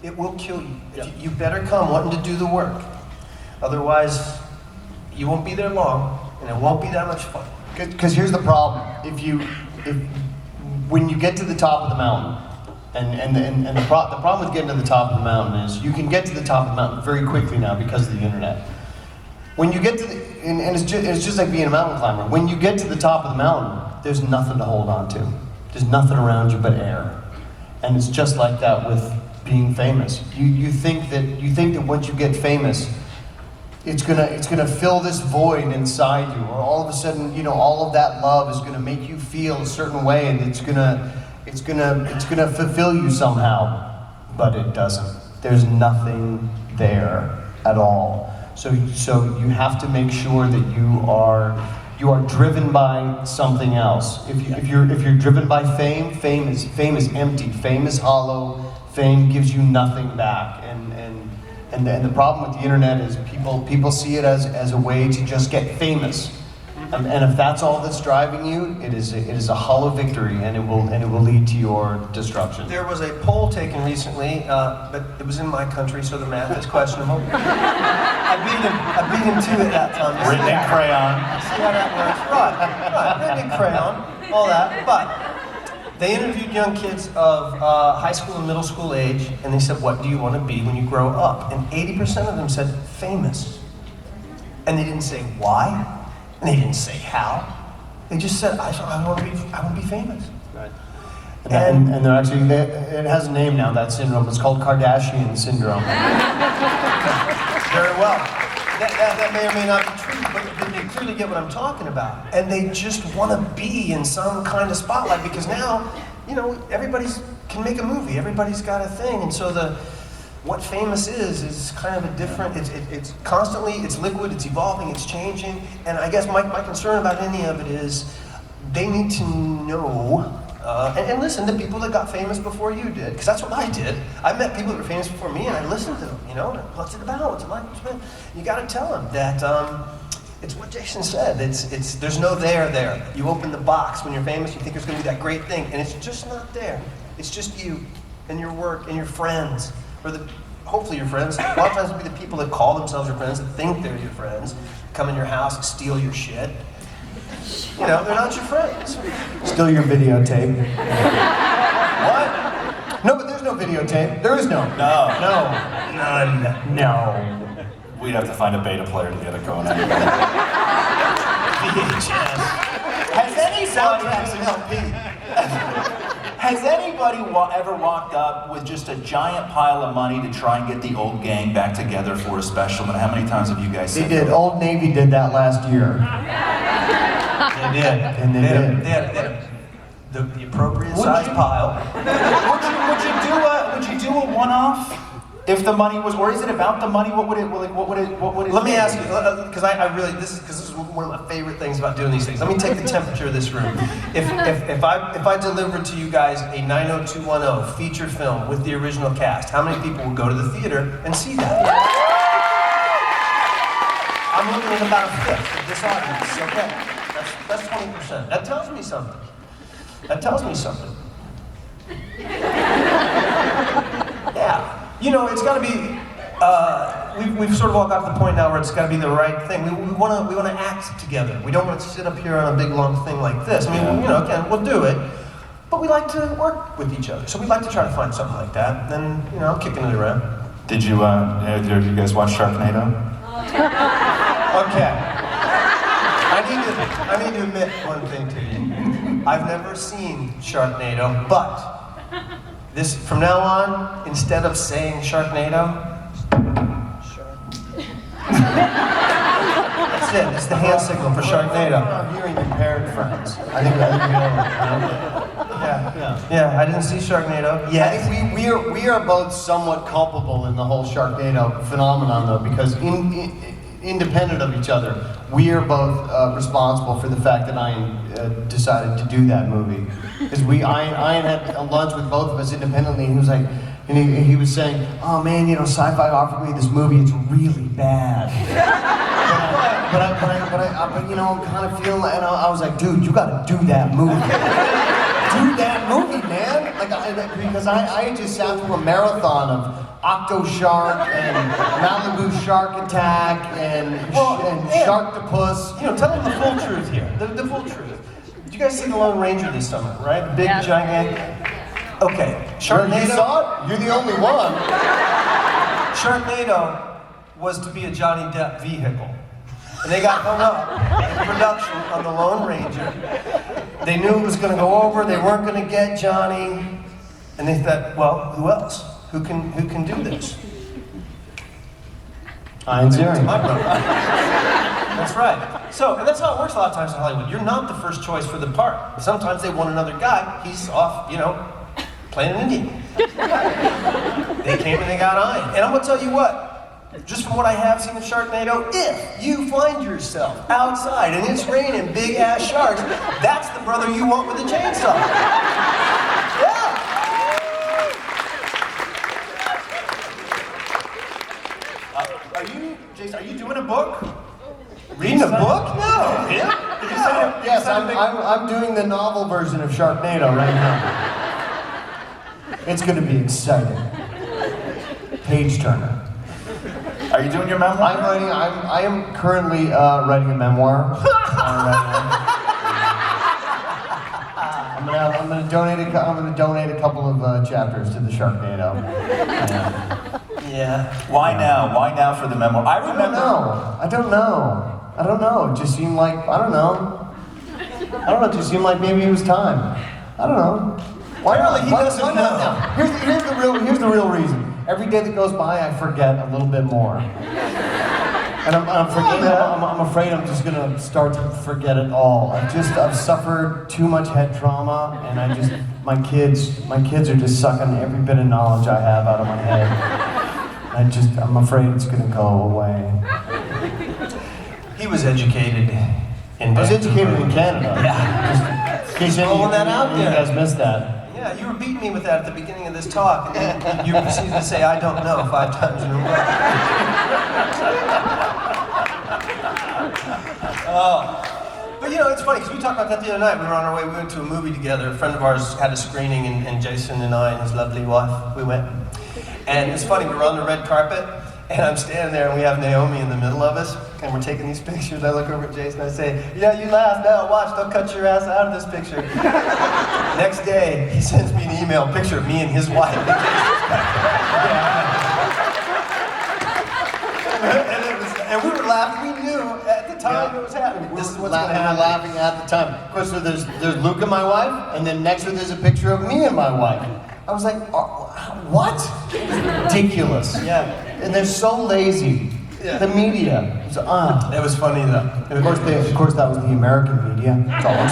It will kill you. Yeah. You better come wanting to do the work. Otherwise, you won't be there long, and it won't be that much fun. Because here's the problem: when you get to the top of the mountain, and the problem with getting to the top of the mountain is you can get to the top of the mountain very quickly now because of the internet. When you get to and it's just like being a mountain climber. When you get to the top of the mountain, there's nothing to hold on to. There's nothing around you but air, and it's just like that with being famous. You think that once you get famous, it's gonna fill this void inside you, or all of a sudden, all of that love is gonna make you feel a certain way, and it's gonna fulfill you somehow, but it doesn't. There's nothing there at all. So you have to make sure that you are driven by something else. If you're driven by fame, fame is empty. Fame is hollow. Fame gives you nothing back. And the problem with the internet is people see it as a way to just get famous. And if that's all that's driving you, it is a hollow victory, and it will lead to your destruction. There was a poll taken recently, but it was in my country, so the math is questionable. I beat him to it that time. Written in crayon. See how that works? Right, written in crayon, all that. But they interviewed young kids of high school and middle school age, and they said, "What do you want to be when you grow up?" And 80% of them said, "Famous." And they didn't say why, and they didn't say how. They just said, I want to be famous." Right. And they're actually, it has a name now, that syndrome. It's called Kardashian syndrome. Very well. That may or may not be true, but you clearly get what I'm talking about. And they just want to be in some kind of spotlight, because now, everybody can make a movie. Everybody's got a thing. And so what famous is kind of a different, it's constantly, it's liquid, it's evolving, it's changing. And I guess my concern about any of it is they need to know, and listen to people that got famous before you did, because that's what I did. I met people that were famous before me, and I listened to them, what's it about, what's it like, you gotta tell them that it's what Jason said, there's no there. You open the box when you're famous, you think there's gonna be that great thing, and it's just not there. It's just you, and your work, and your friends, or hopefully your friends. A lot of times it'll be the people that call themselves your friends, that think they're your friends, come in your house and steal your shit. They're not your friends. Still your videotape. What? No, but there's no videotape. There is no. No. None. No. We'd have to find a beta player to get it going. Has anybody ever walked up with just a giant pile of money to try and get the old gang back together for a special? And how many times have you guys They said did. that? Old Navy did that last year. They did. And they did. They had the appropriate size pile. Would you do a one-off? If the money was, or is it about the money? What would it? Let me ask you, because I really, this is one of my favorite things about doing these things. Let me take the temperature of this room. If I delivered to you guys a 90210 feature film with the original cast, how many people would go to the theater and see that? I'm looking at about a fifth of this audience. Okay, that's 20%. That tells me something. Yeah. It's got to be, we've sort of all got to the point now where it's got to be the right thing. We want to act together. We don't want to sit up here on a big long thing like this. I mean, again, we'll do it, but we like to work with each other. So we'd like to try to find something like that. And then, I'm kicking it around. Did you guys watch Sharknado? Okay. I need to admit one thing to you. I've never seen Sharknado, but from now on, instead of saying Sharknado, that's it. It's the hand signal for Sharknado. I'm hearing impaired friends. I think Yeah, I didn't see Sharknado yet. I think we are both somewhat culpable in the whole Sharknado phenomenon, though, because independent of each other, we are both responsible for the fact that Ian decided to do that movie. Because Ian had a lunch with both of us independently, and he was like, he was saying, "Oh man, Sci-Fi offered me this movie. It's really bad." but I'm kind of feeling, and I was like, "Dude, you got to do that movie. Do that movie, man." because I just sat through a marathon of Octo Shark and Malibu Shark Attack and Sharktopus. You know, tell them the full truth here. The full truth. Did you guys see The Lone Ranger this summer, right? The big, giant... Okay, Sharknado... You saw it? You're the only one. Sharknado was to be a Johnny Depp vehicle. And they got hung up in production on The Lone Ranger. They knew it was going to go over, they weren't going to get Johnny. And they thought, well, who else? Who can do this? Ian Ziering. My brother. That's right. So, and that's how it works a lot of times in Hollywood. You're not the first choice for the part. Sometimes they want another guy. He's off, you know, playing an Indian. They came and they got Ian. And I'm going to tell you what. Just from what I have seen of Sharknado, if you find yourself outside and it's raining big ass sharks, that's the brother you want with a chainsaw. Yeah. Jason, are you doing a book? Reading a book? No. Yes, I'm doing the novel version of Sharknado right now. It's going to be exciting. Page turner. Are you doing your memoir? I am currently writing a memoir. I'm gonna donate a couple of chapters to the Sharknado. Yeah. Why now? Why now for the memoir? I I don't remember. know. It just seemed like I don't know. It just seemed like maybe it was time. I don't know. Why not? Apparently he doesn't Why not know. now? Here's the real reason. Every day that goes by, I forget a little bit more. And I'm forgetting. I'm afraid I'm just gonna start to forget it all. I've suffered too much head trauma, and my kids are just sucking every bit of knowledge I have out of my head. I'm afraid it's gonna go away. He was educated in I was educated in Canada. Yeah. Just in case Throwing that out you there. guys missed that. Yeah, you were beating me with that at the beginning of this talk, and then you proceeded to say, I don't know, 5 times in a row. But you know, it's funny, because we talked about that the other night. We were on our way, we went to a movie together. A friend of ours had a screening, and Jason and I and his lovely wife, we went. And it's funny, we were on the red carpet, and I'm standing there, and we have Naomi in the middle of us, and we're taking these pictures. I look over at Jason, I say, yeah, you laugh now, watch, they'll cut your ass out of this picture. Next day, he sends me an email, picture of me and his wife. And we were laughing, we knew at the time it was happening. This is what's going to happen. Laughing at the time. Of course, so there's Luke and my wife, and then next to it there's a picture of me and my wife. I was like, what? Ridiculous. Yeah. And they're so lazy. Yeah. The media. It was funny though. Of course, that was the American media. That's all I'm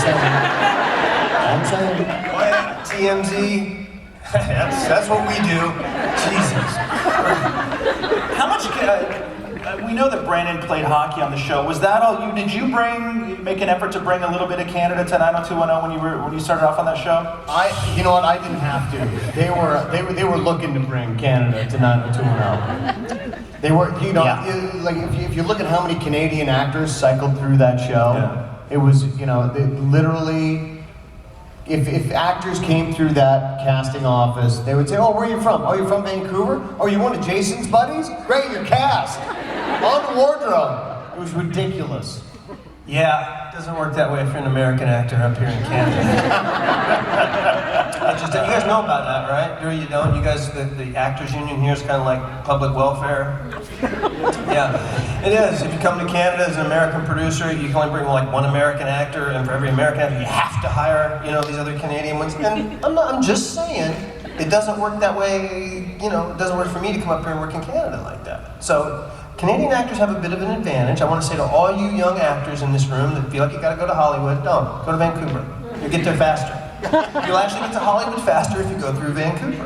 saying. TMZ, that's what we do. Jesus. How much? We know that Brandon played hockey on the show. Was that all you? Did you make an effort to bring a little bit of Canada to 90210 when you started off on that show? You know what? I didn't have to. They were looking to bring Canada to 90210. They were, you know, like if you look at how many Canadian actors cycled through that show, it was, you know, they literally. If actors came through that casting office, they would say, oh, where are you from? Oh, you're from Vancouver? Oh, you're one of Jason's buddies? Great, you're cast. On the wardrobe. It was ridiculous. Yeah, it doesn't work that way if you're an American actor up here in Canada. You guys know about that, right? Or you don't? You guys, the actors union here is kind of like public welfare. Yeah, it is. If you come to Canada as an American producer, you can only bring like one American actor, and for every American actor, you have to hire, you know, these other Canadian ones. And I'm just saying, it doesn't work that way. You know, it doesn't work for me to come up here and work in Canada like that. So. Canadian actors have a bit of an advantage. I want to say to all you young actors in this room that feel like you got to go to Hollywood, don't. Go to Vancouver. You'll get there faster. You'll actually get to Hollywood faster if you go through Vancouver.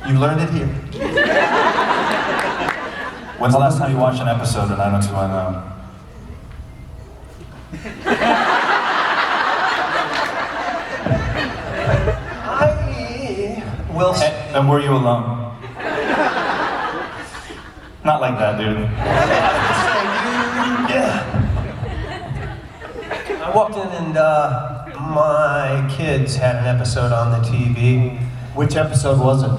You learned it here. When's the last time you watched an episode of 90210? I will say. And were you alone? Not like that, dude. I walked in and my kids had an episode on the TV. Which episode was it?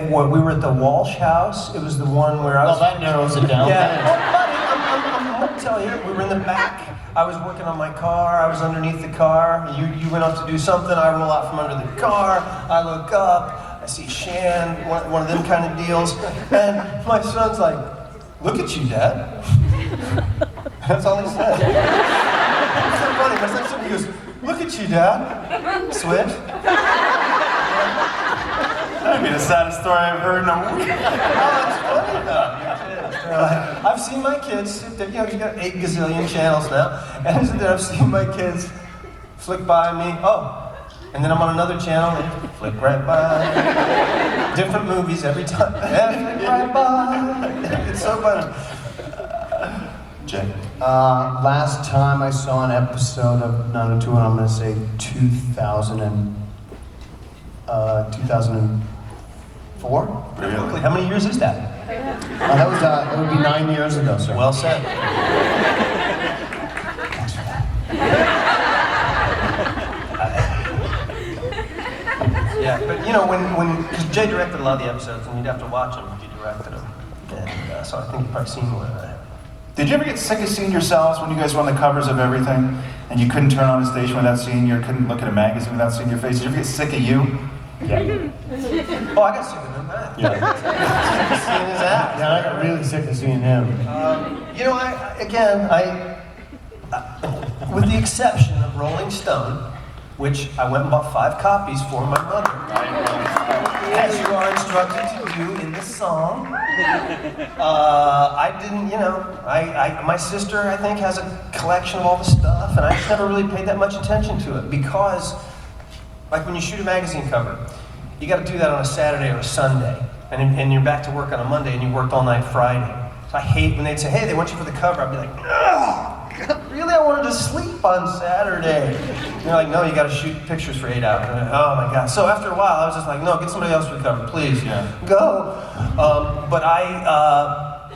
We were at the Walsh House. It was the one where I was. Well, that narrows it down. Yeah, I'm gonna tell you, we were in the back. I was working on my car. I was underneath the car. You went up to do something. I roll out from under the car. I look up. I see Shan, one of them kind of deals. And my son's like, "Look at you, Dad." That's all he said. It's so funny. My son simply goes, "Look at you, Dad." Switch. That'd be the saddest story I've heard in a week. Oh, it's funny though. I've seen my kids sit there, you got 8 gazillion channels now, and I've seen my kids flick by me, and then I'm on another channel, and flick right by. Different movies every time. Yeah, flick right by. It's so funny. Jay. Last time I saw an episode of 902, and I'm going to say 2004. Really? How many years is that? That would be 9 years ago, sir. Well said. Yeah, but because Jay directed a lot of the episodes, and you'd have to watch them if you directed them. And so I think you've probably seen more of that. Did you ever get sick of seeing yourselves when you guys were on the covers of everything, and you couldn't turn on a station without seeing you, or couldn't look at a magazine without seeing your face? Did you ever get sick of you? Yeah. Oh, I got sick of him. Yeah. Seeing his ass. Yeah, I got really sick of seeing him. With the exception of Rolling Stone, which I went and bought 5 copies for my mother, as you are instructed to do in the song. I didn't, my sister, I think, has a collection of all the stuff, and I just never really paid that much attention to it because, like when you shoot a magazine cover, you got to do that on a Saturday or a Sunday, and you're back to work on a Monday, and you worked all night Friday. So I hate when they'd say, "Hey, they want you for the cover." I'd be like, "Ugh, really? I wanted to sleep on Saturday." And they're like, "No, you got to shoot pictures for 8 hours." And oh my God! So after a while, I was just like, "No, get somebody else for the cover, please. Yeah. Go." But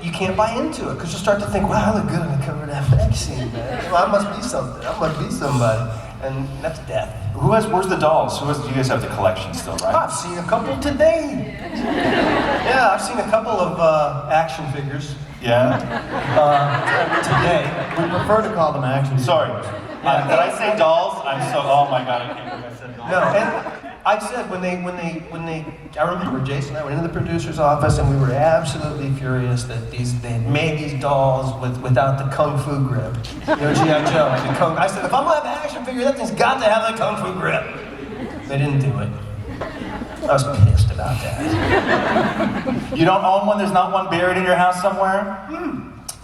you can't buy into it because you'll start to think, "Wow, I look good on the cover of that magazine, man. Well, I must be something. I must be somebody." And that's death. Where's the dolls? You guys have the collection still, right? I've seen a couple today. Yeah, I've seen a couple of action figures Yeah? today. We prefer to call them action. Sorry. Did I say dolls? Oh my God, I can't believe I said dolls. No, and I said when they, I remember Jason and I went into the producer's office and we were absolutely furious that they had made these dolls without the kung fu grip. G.I. Joe. I said, if I'm gonna have an action figure, that thing's got to have the kung fu grip. They didn't do it. I was pissed about that. You don't own one? There's not one buried in your house somewhere?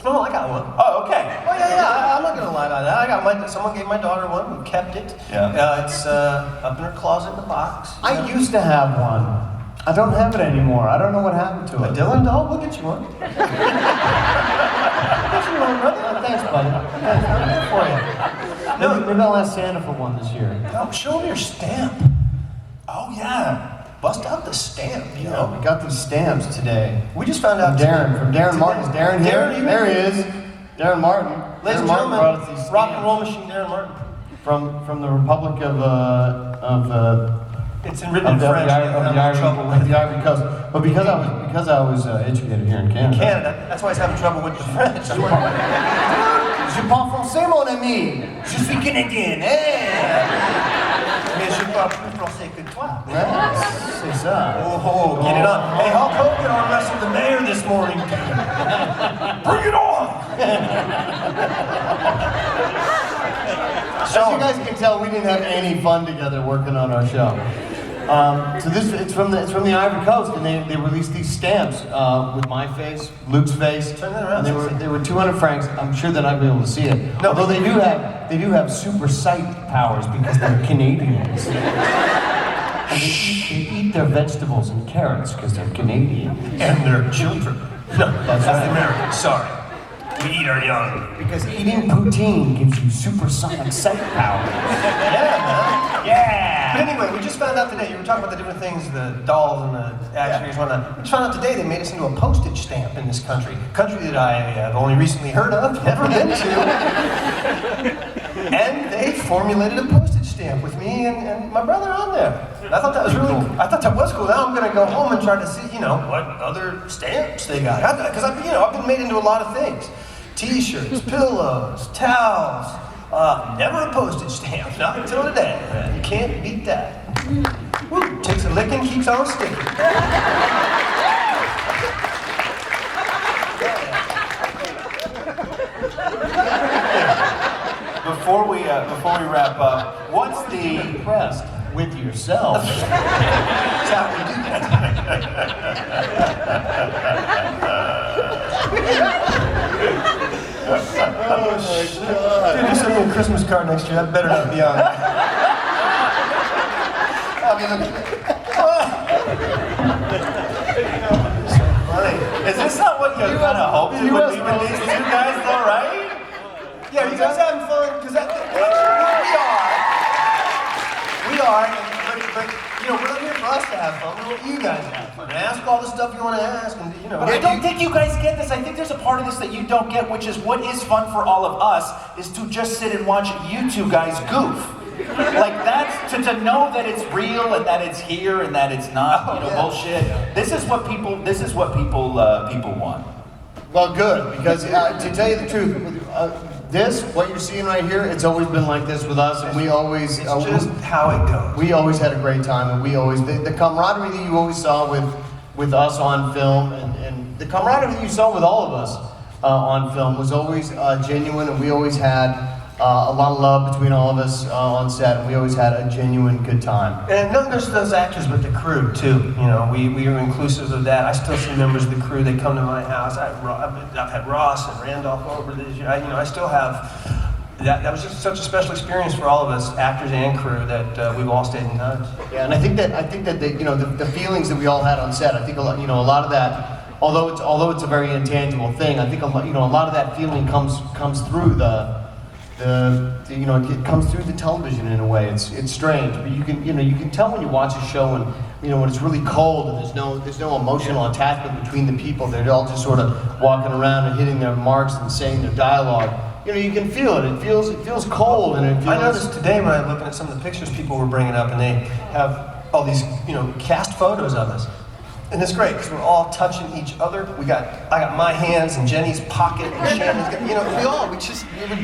No, I got one. Oh, okay. Oh yeah, I'm not gonna lie about that. Someone gave my daughter one who kept it. Yeah. It's up in her closet in the box. I used to have one. I don't have it anymore. I don't know what happened to A it. Dylan doll? We'll get you one. We'll get you one, brother. Thanks, buddy. Thanks. I'm here for you. No, maybe I'll ask Santa for one this year. Oh, show me your stamp. Oh, yeah. Bust out the stamp, We got these stamps today. We just found out From Darren Martin. Is Darren here? Darren, you There he is. Darren Martin. Ladies and Darren Martin brought us gentlemen, these rock and stamps roll machine Darren Martin. from the Republic of It's written in French. the Ivory Coast. But because I was educated here in Canada. Canada. That's why he's having trouble with the French. Je parle français, mon ami. Je suis canadien. Mais je parle plus français que toi. C'est ça. Oh, get it on. Hey, Hulk Hogan arm wrestled the mayor this morning. Bring it on! As you guys can tell, we didn't have any fun together working on our show. So it's from the Ivory Coast, and they released these stamps with my face, Luke's face, Turn that around. and they were 200 francs. I'm sure they're not going to be able to see it. No. Although they do have super sight powers because they're Canadians. And they eat their vegetables and carrots because they're Canadian. And their children. No, that's right. the Americans. Sorry. We eat our young. Because eating poutine gives you supersonic sight powers. Yeah, man. Yeah! But anyway, we just found out today, you were talking about the different things, the dolls and the action figures and whatnot. We just found out today they made us into a postage stamp in this country. Country that I have only recently heard of, never been to. And they formulated a postage postage stamp with me and my brother on there. And I thought that was really cool. I thought that was cool. Now I'm going to go home and try to see, what other stamps they got. Because I've been made into a lot of things. T-shirts, pillows, towels. Never a postage stamp. Not until today. You can't beat that. Woo, takes a licking, keeps on sticking. Before we wrap up, what's the Impressed with yourself. That's how we do that. Oh, shit. Dude, you send me a Christmas card next year. That better not be on it. I'll be looking. So funny. Is this not what you kind of hoped it would be with these two guys, though, right? Yeah, you guys having fun? Because we are. But we're not here for us to have fun. We want you guys to have fun. And ask all the stuff you want to ask. And But I don't think you guys get this. I think there's a part of this that you don't get, which is what is fun for all of us is to just sit and watch you two guys goof. Like that's to know that it's real and that it's here and that it's not bullshit. This is what people want. Well, good, because to tell you the truth, what you're seeing right here, it's always been like this with us, and we always... It's just how it goes. We always had a great time, and we always... The camaraderie that you always saw with us on film, and the camaraderie that you saw with all of us on film was always genuine, and we always had a lot of love between all of us on set, and we always had a genuine good time. And not just those actors, but the crew too. We are inclusive of that. I still see members of the crew. They come to my house. I've had Ross and Randolph over this year. I still have. That was just such a special experience for all of us, actors and crew, that we've all stayed in touch. Yeah, and I think that the feelings that we all had on set. I think a lot of that. Although it's a very intangible thing, I think a lot of that feeling comes through it comes through the television in a way. It's strange, but you can tell when you watch a show and when it's really cold and there's no emotional attachment between the people. They're all just sort of walking around and hitting their marks and saying their dialogue. You can feel it. It feels cold and it feels. I noticed today when I was looking at some of the pictures people were bringing up, and they have all these cast photos of us. And it's great because we're all touching each other. I got my hands in Jenny's pocket, and Shannon's got,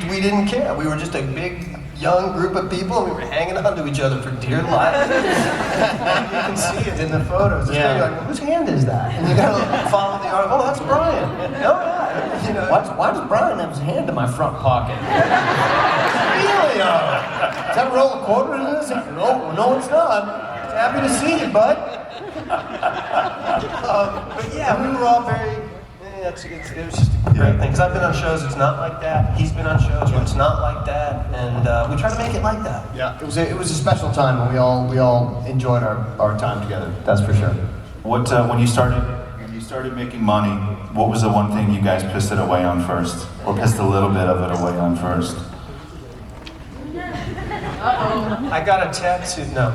we didn't care. We were just a big, young group of people, and we were hanging on to each other for dear life. You can see it in the photos. It's Yeah. You're like, whose hand is that? And you gotta follow the article. Oh, that's Brian. Oh, yeah. Why does Brian have his hand in my front pocket? Really? Is that a roll of quarters in this? No, it's not. Happy to see you, bud. But yeah, we were all very. It was just a great thing. Because I've been on shows it's not like that. He's been on shows where it's not like that, and we try to make it like that. Yeah, it was a special time, and we all enjoyed our time together. That's for sure. What when you started making money, what was the one thing you guys pissed it away on first, or pissed a little bit of it away on first? I got a tattoo. No.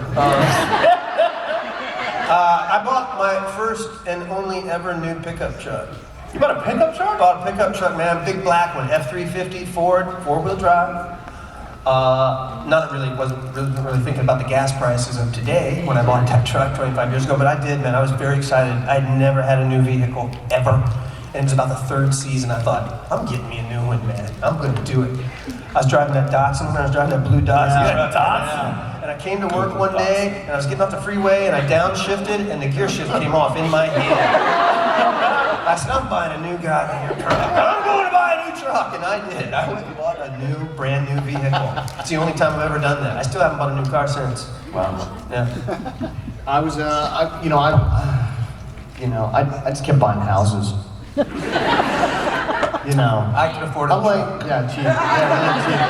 I bought my first and only ever new pickup truck. You bought a pickup truck? Bought a pickup truck, man, big black one, F-350 Ford, 4-wheel drive. Wasn't really thinking about the gas prices of today when I bought that truck 25 years ago, but I did, man. I was very excited. I'd never had a new vehicle, ever. And it was about the third season. I thought, I'm getting me a new one, man. I'm gonna do it. I was driving that Datsun, I was driving that blue Datsun. Yeah, Datsun. And I came to work one day, and I was getting off the freeway, and I downshifted, and the gear shift came off in my hand. I said, I'm buying a new goddamn truck. I'm going to buy a new truck, and I did. I went and bought a brand new vehicle. It's the only time I've ever done that. I still haven't bought a new car since. Wow. Yeah. I just kept buying houses. I can afford a I'm truck. like, yeah, cheap. Yeah, really cheap.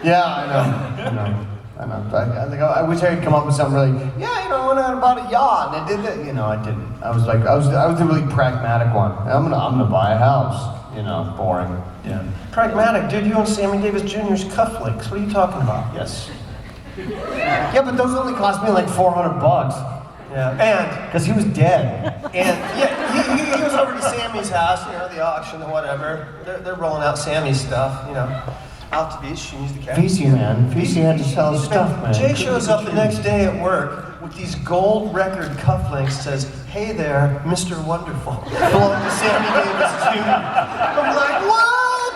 Yeah, I know. I wish I could come up with something really. I went out and bought a yacht, and I did that. I didn't. I was the really pragmatic one. I'm gonna buy a house. Boring. Yeah. Pragmatic, dude. You own Sammy Davis Jr.'s cufflinks. What are you talking about? Yes. Yeah, but those only cost me like $400. Yeah. And Because he was dead. he was over to Sammy's house, the auction or whatever. They're rolling out Sammy's stuff, out to Beach. She needs the cash. VC, man. VC had to sell his stuff, man. Jay shows up the next day at work with these gold record cufflinks. Says, "Hey there, Mr. Wonderful." Belong to Sammy Davis Jr. I'm like, what?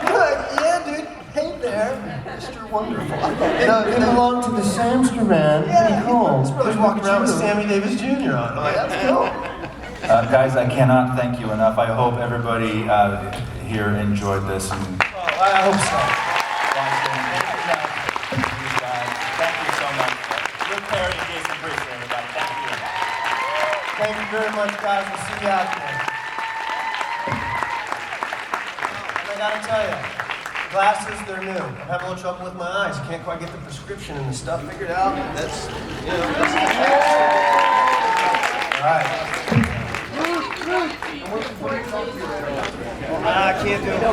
I'm like, yeah, dude. Hey there, Mr. Wonderful. No, they belong to the Samster, man. Pretty cool. This brother's walking around with Sammy Davis Jr. on. I'm like, that's cool. Guys, I cannot thank you enough. I hope everybody here enjoyed this. And I hope so. Thank you so much. Luke Perry and Jason Priestley, everybody. Thank you. Thank you very much, guys. We'll see you out there. And I gotta tell you, glasses, they're new. I'm having a little trouble with my eyes. Can't quite get the prescription and the stuff figured out. That's, all right. I can't do it. No?